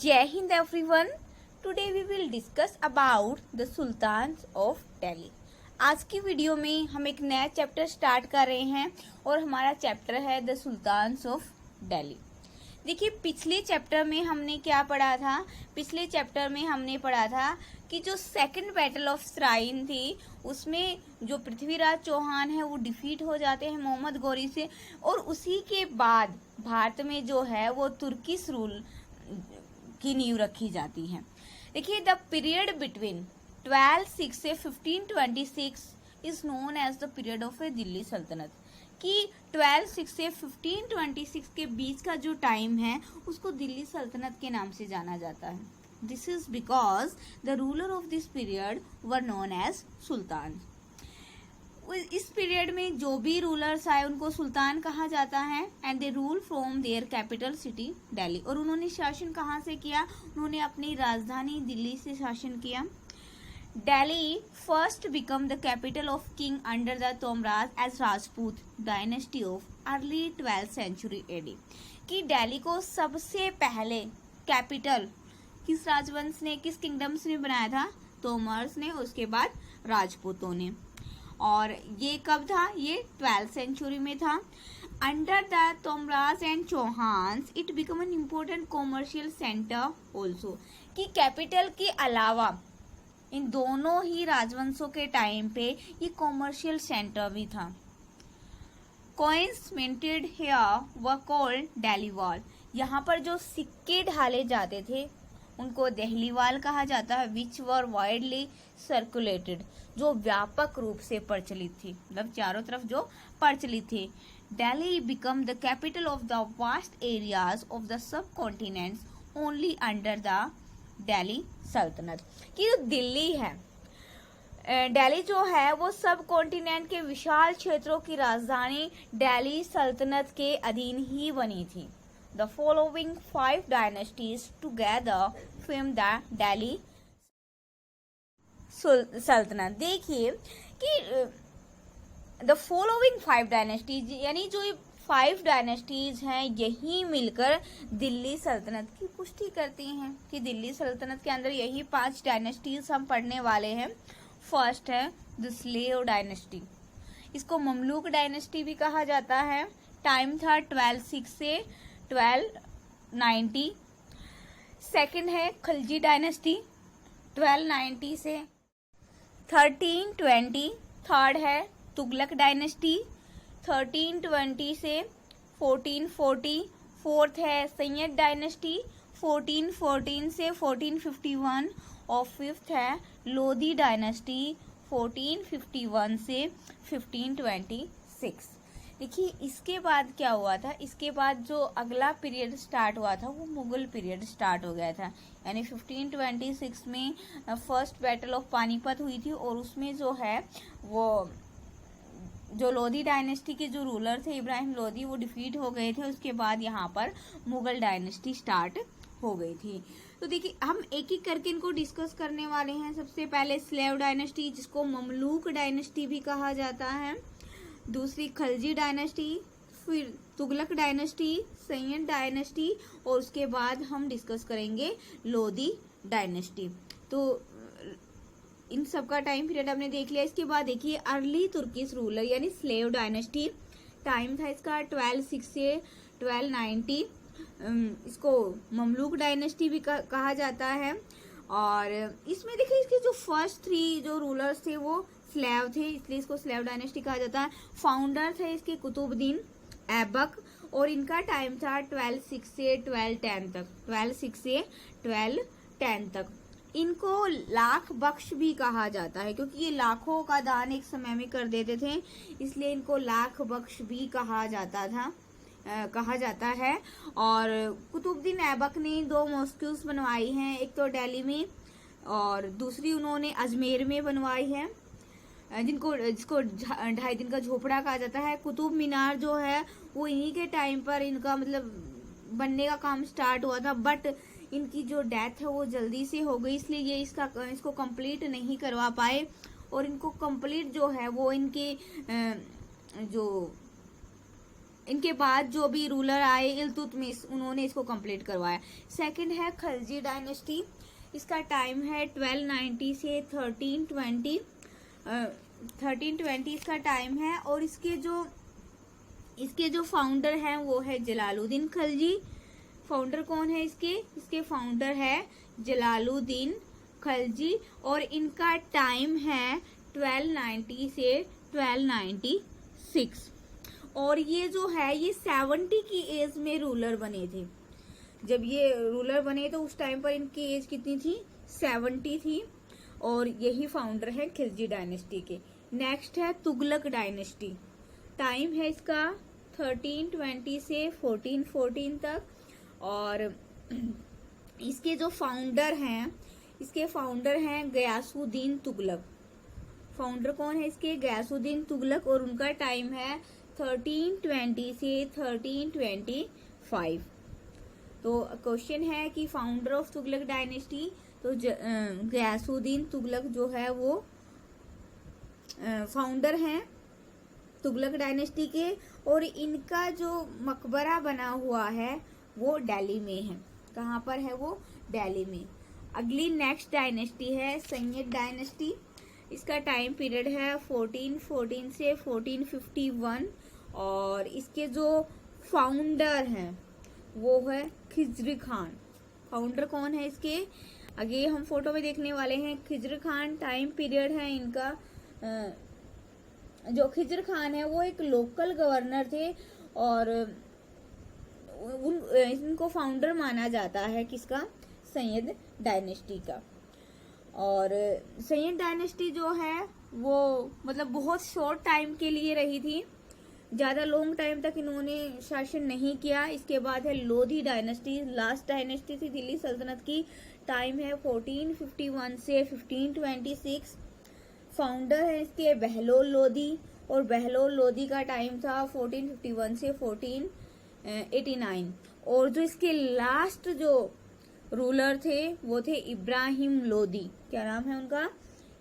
Jai Hind everyone. Today we will discuss about the Sultans of Delhi. आज की video में हम एक नया चैप्टर स्टार्ट कर रहे हैं और हमारा चैप्टर है द सुल्तान्स ऑफ दिल्ली। देखिए पिछले चैप्टर में हमने क्या पढ़ा था। पिछले चैप्टर में हमने पढ़ा था कि जो सेकंड बैटल ऑफ सराइन थी उसमें जो पृथ्वीराज चौहान है वो डिफीट हो जाते हैं मोहम्मद गौरी से, और उसी के बाद भारत में जो है वो तुर्किश रूल की नींव रखी जाती है। देखिए द पीरियड बिटवीन 1206 से 1526 is known as the period of a Delhi सल्तनत, कि 1206 से 1526 के बीच का जो टाइम है उसको दिल्ली सल्तनत के नाम से जाना जाता है। This is because the ruler of this period were known as sultan. इस पीरियड में जो भी रूलर्स आए उनको सुल्तान कहा जाता है and they rule from their capital city Delhi. और उन्होंने शासन कहाँ से किया? उन्होंने अपनी राजधानी दिल्ली से शासन किया। Delhi first became the capital of king under the Tomraj as Rajput dynasty of early 12th century AD। कि दिल्ली को सबसे पहले कैपिटल किस राजवंश ने, किस किंगडम्स ने बनाया था? तोमर्स ने, उसके बाद राजपूतों ने। और ये कब था? ये 12th सेंचुरी में था। Under the Tomaras and Chauhans it became an important commercial centre also, कि कैपिटल के अलावा इन दोनों ही राजवंशों के टाइम पे ये कॉमर्शियल सेंटर भी था। Coins minted here were called Dehliwal. यहाँ पर जो सिक्के ढाले जाते थे उनको दिल्लीवाल कहा जाता है, विच वर वाइडली सर्कुलेटेड, जो व्यापक रूप से प्रचलित थी, मतलब चारों तरफ जो प्रचलित थी। Delhi become the capital of the vast areas of the sub continents only under the Delhi सल्तनत। कि जो दिल्ली है, दिल्ली जो है वो सब कॉन्टिनेंट के विशाल क्षेत्रों की राजधानी दिल्ली सल्तनत के अधीन ही बनी थी। The following 5 dynasties together form the Delhi सल्तनत। देखिए कि द फॉलोइंग 5 डायनेस्टीज यानी जो 5 डायनेस्टीज हैं यही मिलकर दिल्ली सल्तनत की पुष्टि करती हैं, कि दिल्ली सल्तनत के अंदर यही 5 डायनेस्टीज हम पढ़ने वाले हैं। फर्स्ट है द स्लेव डायनेस्टी, इसको ममलूक डायनेस्टी भी कहा जाता है। टाइम था 1206 से 1290। सेकंड है खलजी डायनेस्टी 1290 से 1320। थर्ड है तुगलक डायनेस्टी 1320 से 1440। फोर्थ है सैयद डायनेस्टी 1414 से 1451। और फिफ्थ है लोधी डायनेस्टी 1451 से 1526। देखिए इसके बाद क्या हुआ था, इसके बाद जो अगला पीरियड स्टार्ट हुआ था वो मुगल पीरियड स्टार्ट हो गया था। यानी 1526 में फर्स्ट बैटल ऑफ पानीपत हुई थी और उसमें जो है वो जो लोधी डायनेस्टी के जो रूलर थे इब्राहिम लोधी वो डिफीट हो गए थे। उसके बाद यहाँ पर मुगल डायनेस्टी स्टार्ट हो गई थी। तो देखिए हम एक एक करके इनको डिस्कस करने वाले हैं। सबसे पहले स्लेव डायनेस्टी जिसको ममलूक डायनेस्टी भी कहा जाता है, दूसरी खलजी डायनेस्टी, फिर तुगलक डायनेस्टी, सैयद डायनेस्टी और उसके बाद हम डिस्कस करेंगे लोधी डायनेस्टी। तो इन सब का टाइम पीरियड हमने देख लिया। इसके बाद देखिए अर्ली तुर्किश रूलर यानी स्लेव डायनेस्टी, टाइम था इसका 1206 से 1290। इसको ममलूक डायनेस्टी भी कहा जाता है। और इसमें देखिए इसके जो फर्स्ट 3 जो रूलर्स थे वो स्लेव थे, इसलिए इसको स्लेव डायनेस्टी कहा जाता है। फाउंडर थे इसके कुतुबुद्दीन ऐबक और इनका टाइम था 1206 से 1210 तक, 1206 से 1210 तक। इनको लाख बख्श भी कहा जाता है क्योंकि ये लाखों का दान एक समय में कर देते थे, इसलिए इनको लाख बख्श भी कहा जाता है। और कुतुबुद्दीन ऐबक ने 2 मॉस्क्यूज बनवाई हैं, एक तो दिल्ली में और दूसरी उन्होंने अजमेर में बनवाई है, जिसको 2.5 दिन का झोपड़ा कहा जाता है। कुतुब मीनार जो है वो इन्हीं के टाइम पर इनका मतलब बनने का काम स्टार्ट हुआ था, बट इनकी जो डेथ है वो जल्दी से हो गई, इसलिए ये इसको कंप्लीट नहीं करवा पाए। और इनको कंप्लीट जो है वो इनके जो इनके बाद जो भी रूलर आए इल्तुतमिश, उन्होंने इसको कंप्लीट करवाया। सेकंड है खलजी डायनेस्टी, इसका टाइम है 1290 से 1320 इसका टाइम है। और इसके जो फाउंडर हैं वो है जलालुद्दीन खलजी। फाउंडर कौन है इसके फाउंडर है जलालुद्दीन खलजी, और इनका टाइम है 1290 से 1296। और ये जो है ये 70 की एज में रूलर बने थे। जब ये रूलर बने तो उस टाइम पर इनकी एज कितनी थी? 70 थी। और यही फाउंडर है खिलजी डायनेस्टी के। नेक्स्ट है तुगलक डायनेस्टी, टाइम है इसका 1320 से 1414 तक। और इसके जो फाउंडर हैं, इसके फाउंडर हैं गयासुद्दीन तुगलक। फाउंडर कौन है इसके? गयासुद्दीन तुगलक। और उनका टाइम है 1320 से 1325। तो क्वेश्चन है कि फाउंडर ऑफ तुगलक डायनेस्टी, तो गयासुद्दीन तुगलक जो है वो फाउंडर हैं तुगलक डायनेस्टी के। और इनका जो मकबरा बना हुआ है वो दिल्ली में है। कहाँ पर है वो? दिल्ली में। अगली नेक्स्ट डायनेस्टी है सैयद डायनेस्टी, इसका टाइम पीरियड है 1414 से 1451। और इसके जो फाउंडर हैं वो है खिजर खान। फाउंडर कौन है इसके? आगे हम फोटो में देखने वाले हैं। खिजर खान टाइम पीरियड है इनका, जो खिजर खान है वो एक लोकल गवर्नर थे और इनको फाउंडर माना जाता है किसका? सैयद डायनेस्टी का। और सैयद डायनेस्टी जो है वो मतलब बहुत शॉर्ट टाइम के लिए रही थी, ज्यादा लॉन्ग टाइम तक इन्होंने शासन नहीं किया। इसके बाद है लोधी डायनेस्टी, लास्ट डायनेस्टी थी दिल्ली सल्तनत की। टाइम है 1451 से 1526। फाउंडर है इसके बहलोल लोधी, और बहलोल लोधी का टाइम था 1451 से 1489। और जो इसके लास्ट जो रूलर थे वो थे इब्राहिम लोधी। क्या नाम है उनका?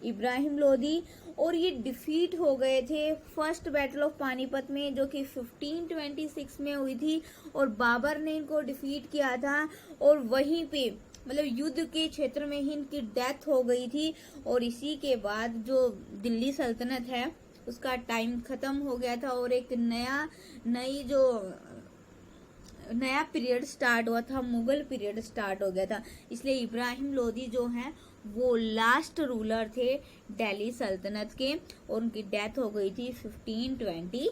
इब्राहिम लोधी। और ये डिफीट हो गए थे फर्स्ट बैटल ऑफ पानीपत में, जो कि 1526 में हुई थी। और बाबर ने इनको डिफीट किया था, और वहीं पे मतलब युद्ध के क्षेत्र में ही इनकी डेथ हो गई थी। और इसी के बाद जो दिल्ली सल्तनत है उसका टाइम खत्म हो गया था, और एक नया पीरियड स्टार्ट हुआ था, मुगल पीरियड स्टार्ट हो गया था। इसलिए इब्राहिम लोधी जो हैं वो लास्ट रूलर थे दिल्ली सल्तनत के, और उनकी डेथ हो गई थी 1526